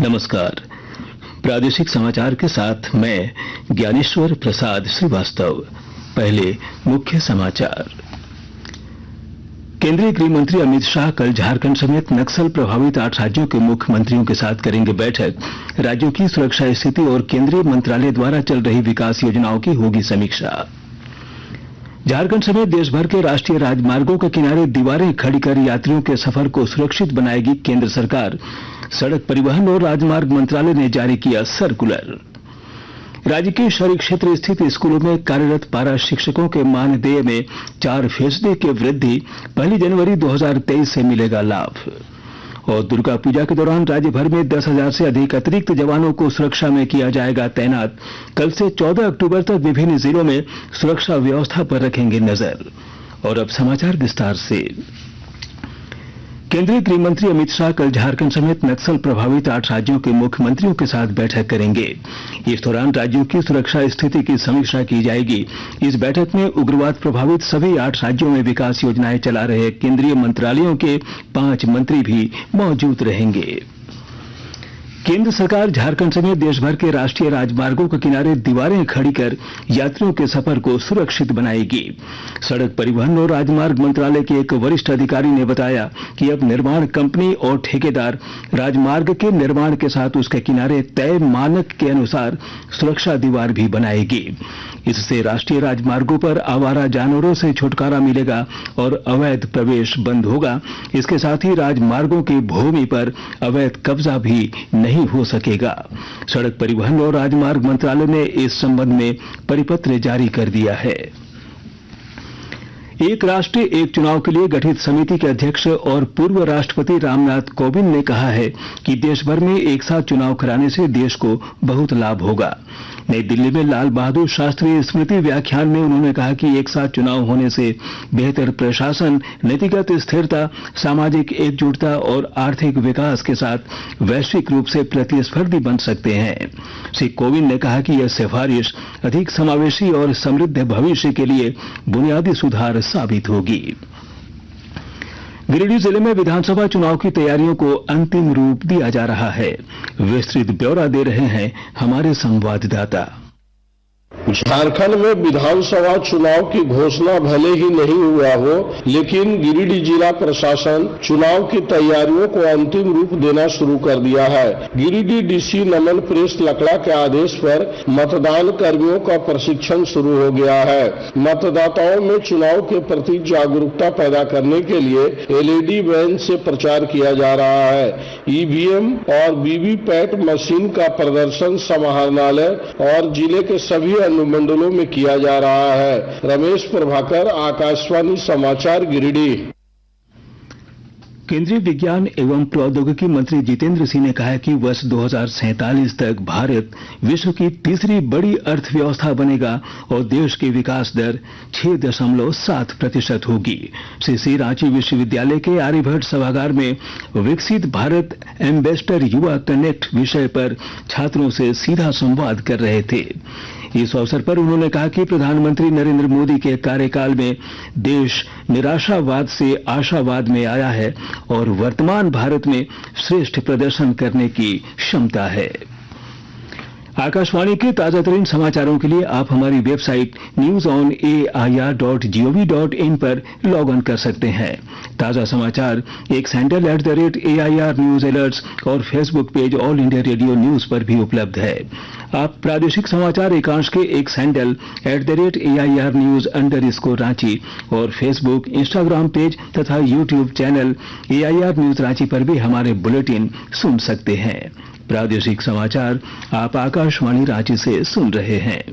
नमस्कार। प्रादेशिक समाचार के साथ मैं ज्ञानेश्वर प्रसाद श्रीवास्तव। पहले मुख्य समाचार। केंद्रीय गृह मंत्री अमित शाह कल झारखंड समेत नक्सल प्रभावित 8 राज्यों के मुख्यमंत्रियों के साथ करेंगे बैठक। राज्यों की सुरक्षा स्थिति और केंद्रीय मंत्रालय द्वारा चल रही विकास योजनाओं की होगी समीक्षा। झारखंड समेत देश भर के राष्ट्रीय राजमार्गों के किनारे दीवारें खड़ी कर यात्रियों के सफर को सुरक्षित बनाएगी केंद्र सरकार। सड़क परिवहन और राजमार्ग मंत्रालय ने जारी किया सर्कुलर। राज्य के शहरी क्षेत्र स्थित स्कूलों में कार्यरत पारा शिक्षकों के मानदेय में 4% की वृद्धि 1 जनवरी 2023 से मिलेगा लाभ। और दुर्गा पूजा के दौरान राज्य भर में 10,000 से अधिक अतिरिक्त जवानों को सुरक्षा में किया जाएगा तैनात। कल से 14 अक्टूबर तक विभिन्न जिलों में सुरक्षा व्यवस्था पर रखेंगे नजर। और अब समाचार विस्तार से। केंद्रीय गृह मंत्री अमित शाह कल झारखंड समेत नक्सल प्रभावित 8 राज्यों के मुख्यमंत्रियों के साथ बैठक करेंगे। इस दौरान राज्यों की सुरक्षा स्थिति की समीक्षा की जाएगी। इस बैठक में उग्रवाद प्रभावित सभी 8 राज्यों में विकास योजनाएं चला रहे केंद्रीय मंत्रालयों के 5 मंत्री भी मौजूद रहेंगे। केंद्र सरकार झारखंड समेत देश भर के राष्ट्रीय राजमार्गों के किनारे दीवारें खड़ी कर यात्रियों के सफर को सुरक्षित बनाएगी। सड़क परिवहन और राजमार्ग मंत्रालय के एक वरिष्ठ अधिकारी ने बताया कि अब निर्माण कंपनी और ठेकेदार राजमार्ग के निर्माण के साथ उसके किनारे तय मानक के अनुसार सुरक्षा दीवार भी बनाएगी। इससे राष्ट्रीय राजमार्गों पर आवारा जानवरों से छुटकारा मिलेगा और अवैध प्रवेश बंद होगा। इसके साथ ही राजमार्गों की भूमि पर अवैध कब्जा भी नहीं हो सकेगा। सड़क परिवहन और राजमार्ग मंत्रालय ने इस संबंध में परिपत्र जारी कर दिया है। एक राष्ट्र एक चुनाव के लिए गठित समिति के अध्यक्ष और पूर्व राष्ट्रपति रामनाथ कोविंद ने कहा है कि देश भर में एक साथ चुनाव कराने से देश को बहुत लाभ होगा। नई दिल्ली में लाल बहादुर शास्त्री स्मृति व्याख्यान में उन्होंने कहा कि एक साथ चुनाव होने से बेहतर प्रशासन, नीतिगत स्थिरता, सामाजिक एकजुटता और आर्थिक विकास के साथ वैश्विक रूप से प्रतिस्पर्धी बन सकते हैं। श्री कोविंद ने कहा कि यह सिफारिश अधिक समावेशी और समृद्ध भविष्य के लिए बुनियादी सुधार साबित होगी। गिरिडीह जिले में विधानसभा चुनाव की तैयारियों को अंतिम रूप दिया जा रहा है। विस्तृत ब्यौरा दे रहे हैं हमारे संवाददाता। झारखंड में विधानसभा चुनाव की घोषणा भले ही नहीं हुआ हो, लेकिन गिरिडीह जिला प्रशासन चुनाव की तैयारियों को अंतिम रूप देना शुरू कर दिया है। गिरिडीह डीसी नमन प्रेस लकड़ा के आदेश पर मतदान कर्मियों का प्रशिक्षण शुरू हो गया है। मतदाताओं में चुनाव के प्रति जागरूकता पैदा करने के लिए LED वैन से प्रचार किया जा रहा है। EVM और वीवीपैट मशीन का प्रदर्शन समाहरणालय और जिले के सभी अनुमंडलों में किया जा रहा है। रमेश प्रभाकर, आकाशवाणी समाचार, गिरिडीह। केंद्रीय विज्ञान एवं प्रौद्योगिकी मंत्री जितेंद्र सिंह ने कहा है कि वर्ष 2047 तक भारत विश्व की तीसरी बड़ी अर्थव्यवस्था बनेगा और देश की विकास दर 6.7% होगी। श्री रांची विश्वविद्यालय के आर्यभट्ट सभागार में विकसित भारत एम्बेसडर युवा कनेक्ट विषय पर छात्रों से सीधा संवाद कर रहे थे। इस अवसर पर उन्होंने कहा कि प्रधानमंत्री नरेंद्र मोदी के कार्यकाल में देश निराशावाद से आशावाद में आया है और वर्तमान भारत में श्रेष्ठ प्रदर्शन करने की क्षमता है। आकाशवाणी के ताजा तरीन समाचारों के लिए आप हमारी वेबसाइट newsonair.gov.in पर लॉग ऑन कर सकते हैं। ताजा समाचार X handle @AIR news alerts और Facebook page All India Radio news पर भी उपलब्ध है। आप प्रादेशिक समाचार एकांश के X handle @AIR news _Ranchi और फेसबुक, इंस्टाग्राम पेज तथा YouTube channel AIR news Ranchi पर भी हमारे बुलेटिन सुन सकते हैं। प्रादेशिक समाचार आप आकाशवाणी रांची से सुन रहे हैं।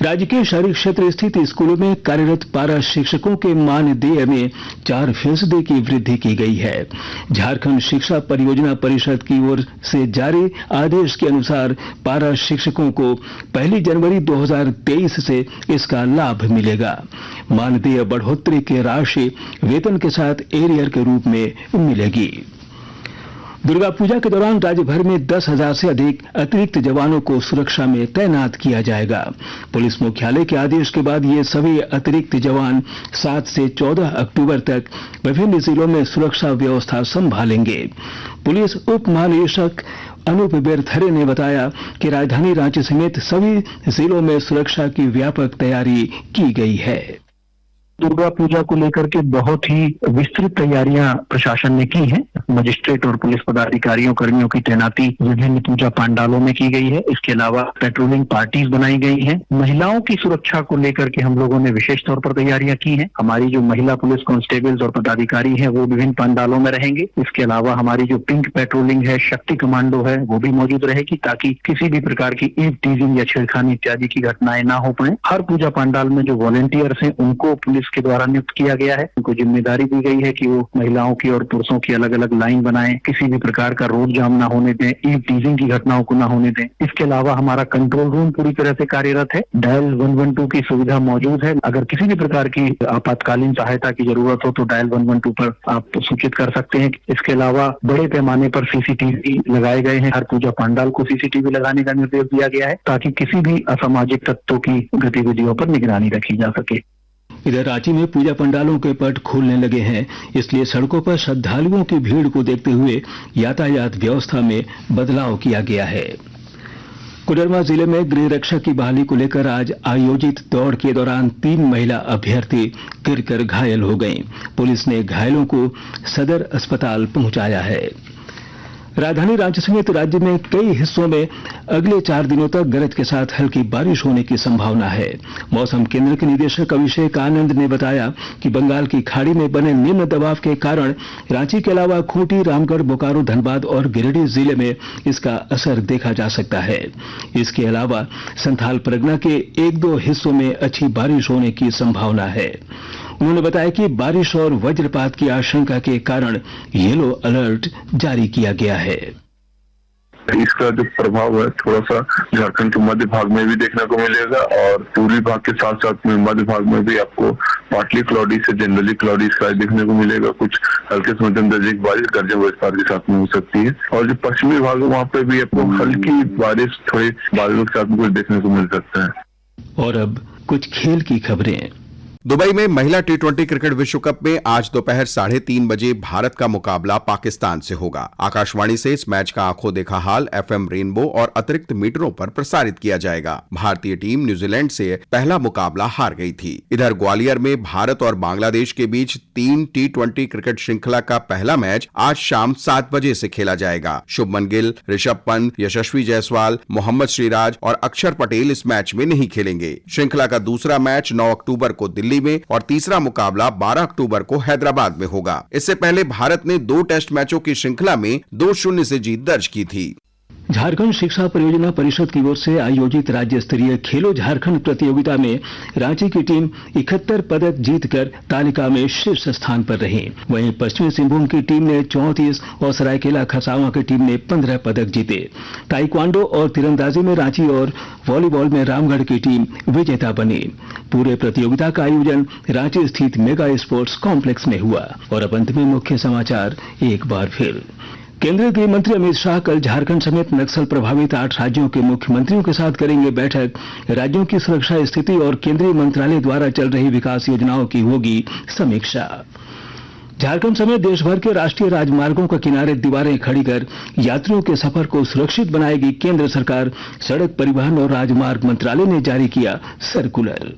राज्य के शहरी क्षेत्र स्थित स्कूलों में कार्यरत पारा शिक्षकों के मानदेय में 4% की वृद्धि की गई है। झारखंड शिक्षा परियोजना परिषद की ओर से जारी आदेश के अनुसार पारा शिक्षकों को 1 जनवरी 2023 से इसका लाभ मिलेगा। मानदेय बढ़ोतरी की राशि वेतन के साथ एरियर के रूप में मिलेगी। दुर्गा पूजा के दौरान राज्य भर में 10,000 से अधिक अतिरिक्त जवानों को सुरक्षा में तैनात किया जाएगा। पुलिस मुख्यालय के आदेश के बाद ये सभी अतिरिक्त जवान 7 से 14 अक्टूबर तक विभिन्न जिलों में सुरक्षा व्यवस्था संभालेंगे। पुलिस उप महानिरीक्षक अनूप बेरथरे ने बताया कि राजधानी रांची समेत सभी जिलों में सुरक्षा की व्यापक तैयारी की गई है। दुर्गा पूजा को लेकर के बहुत ही विस्तृत तैयारियां प्रशासन ने की हैं। मजिस्ट्रेट और पुलिस पदाधिकारियों कर्मियों की तैनाती विभिन्न पूजा पंडालों में की गई है। इसके अलावा पेट्रोलिंग पार्टीज बनाई गई हैं। महिलाओं की सुरक्षा को लेकर के हम लोगों ने विशेष तौर पर तैयारियां की हैं। हमारी जो महिला पुलिस कांस्टेबल्स और पदाधिकारी हैं वो विभिन्न पंडालों में रहेंगे। इसके अलावा हमारी जो पिंक पेट्रोलिंग है, शक्ति कमांडो है, वो भी मौजूद रहेगी ताकि किसी भी प्रकार की ईव टीजिंग या छेड़खानी इत्यादि की घटनाएं ना हो पाए। हर पूजा पंडाल में जो वॉलंटियर्स हैं उनको पुलिस के द्वारा नियुक्त किया गया है। उनको जिम्मेदारी दी गई है कि वो महिलाओं की और पुरुषों की अलग अलग लाइन बनाएं, किसी भी प्रकार का रोड जाम ना होने दें, ईव टीजिंग की घटनाओं को ना होने दें। इसके अलावा हमारा कंट्रोल रूम पूरी तरह से कार्यरत है। डायल 112 की सुविधा मौजूद है। अगर किसी भी प्रकार की आपातकालीन सहायता की जरूरत हो तो डायल 112 पर आप सूचित कर सकते हैं। इसके अलावा बड़े पैमाने पर सीसीटीवी लगाए गए हैं। हर पूजा पंडाल को सीसीटीवी लगाने का निर्देश दिया गया है ताकि किसी भी असामाजिक तत्वों की गतिविधियों पर निगरानी रखी जा सके। इधर रांची में पूजा पंडालों के पट खुलने लगे हैं, इसलिए सड़कों पर श्रद्धालुओं की भीड़ को देखते हुए यातायात व्यवस्था में बदलाव किया गया है। कोडरमा जिले में गृह रक्षक की बहाली को लेकर आज आयोजित दौड़ के दौरान 3 महिला अभ्यर्थी गिरकर घायल हो गईं। पुलिस ने घायलों को सदर अस्पताल पहुंचाया है। राजधानी रांची समेत राज्य में कई हिस्सों में अगले 4 दिनों तक गरज के साथ हल्की बारिश होने की संभावना है। मौसम केंद्र के निदेशक अभिषेक आनंद ने बताया कि बंगाल की खाड़ी में बने निम्न दबाव के कारण रांची के अलावा खूंटी, रामगढ़, बोकारो, धनबाद और गिरिडीह जिले में इसका असर देखा जा सकता है। इसके अलावा संथाल परगना के 1-2 हिस्सों में अच्छी बारिश होने की संभावना है। उन्होंने बताया कि बारिश और वज्रपात की आशंका के कारण येलो अलर्ट जारी किया गया है। इसका जो प्रभाव है थोड़ा सा झारखंड के मध्य भाग में भी देखने को मिलेगा और पूर्वी भाग के साथ साथ में मध्य भाग में भी आपको पार्टली क्लाउडी से जनरली क्लाउडी स्काई देखने को मिलेगा। कुछ हल्के से मध्यम दर्जे की बारिश गर्जन वज्रपात के साथ में हो सकती है और जो पश्चिमी भाग है वहाँ पे भी आपको हल्की बारिश थोड़ी बादलों के साथ में कुछ देखने को मिल सकता है। और अब कुछ खेल की खबरें। दुबई में महिला टी20 क्रिकेट विश्व कप में आज दोपहर 3:30 बजे भारत का मुकाबला पाकिस्तान से होगा। आकाशवाणी से इस मैच का आंखों देखा हाल FM रेनबो और अतिरिक्त मीटरों पर प्रसारित किया जाएगा। भारतीय टीम न्यूजीलैंड से पहला मुकाबला हार गई थी। इधर ग्वालियर में भारत और बांग्लादेश के बीच 3 टी20 क्रिकेट श्रृंखला का पहला मैच आज शाम 7 बजे से खेला जाएगा। शुभमन गिल, ऋषभ पंत, यशस्वी जायसवाल, मोहम्मद श्रीराज और अक्षर पटेल इस मैच में नहीं खेलेंगे। श्रृंखला का दूसरा मैच 9 अक्टूबर को दिल्ली में और तीसरा मुकाबला 12 अक्टूबर को हैदराबाद में होगा। इससे पहले भारत ने 2 टेस्ट मैचों की श्रृंखला में 2-0 से जीत दर्ज की थी। झारखंड शिक्षा परियोजना परिषद की ओर से आयोजित राज्य स्तरीय खेलो झारखंड प्रतियोगिता में रांची की टीम 71 पदक जीतकर तालिका में शीर्ष स्थान पर रही। वहीं पश्चिमी सिंहभूम की टीम ने 34 और सरायकेला खरसावां की टीम ने 15 पदक जीते। ताइक्वांडो और तीरंदाजी में रांची और वॉलीबॉल में रामगढ़ की टीम विजेता बनी। पूरे प्रतियोगिता का आयोजन रांची स्थित मेगा स्पोर्ट्स कॉम्प्लेक्स में हुआ। और अब अंत में मुख्य समाचार एक बार फिर। केंद्रीय गृह मंत्री अमित शाह कल झारखंड समेत नक्सल प्रभावित 8 राज्यों के मुख्यमंत्रियों के साथ करेंगे बैठक। राज्यों की सुरक्षा स्थिति और केंद्रीय मंत्रालय द्वारा चल रही विकास योजनाओं की होगी समीक्षा। झारखंड समेत देश भर के राष्ट्रीय राजमार्गों के किनारे दीवारें खड़ी कर यात्रियों के सफर को सुरक्षित बनाएगी केंद्र सरकार। सड़क परिवहन और राजमार्ग मंत्रालय ने जारी किया सर्कुलर।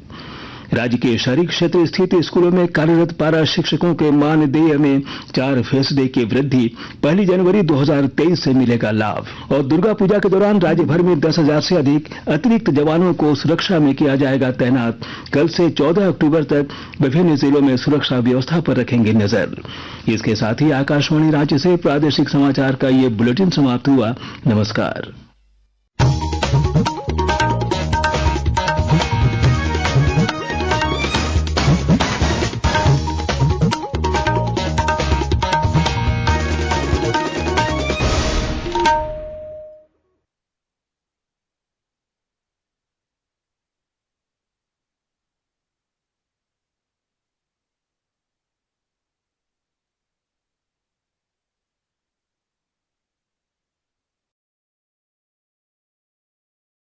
राज्य के शहरी क्षेत्र स्थित स्कूलों में कार्यरत पारा शिक्षकों के मानदेय में 4% की वृद्धि 1 जनवरी 2023 से मिलेगा लाभ। और दुर्गा पूजा के दौरान राज्य भर में 10,000 से अधिक अतिरिक्त जवानों को सुरक्षा में किया जाएगा तैनात। कल से 14 अक्टूबर तक विभिन्न जिलों में सुरक्षा व्यवस्था पर रखेंगे नजर। इसके साथ ही आकाशवाणी रांची से प्रादेशिक समाचार का ये बुलेटिन समाप्त हुआ। नमस्कार।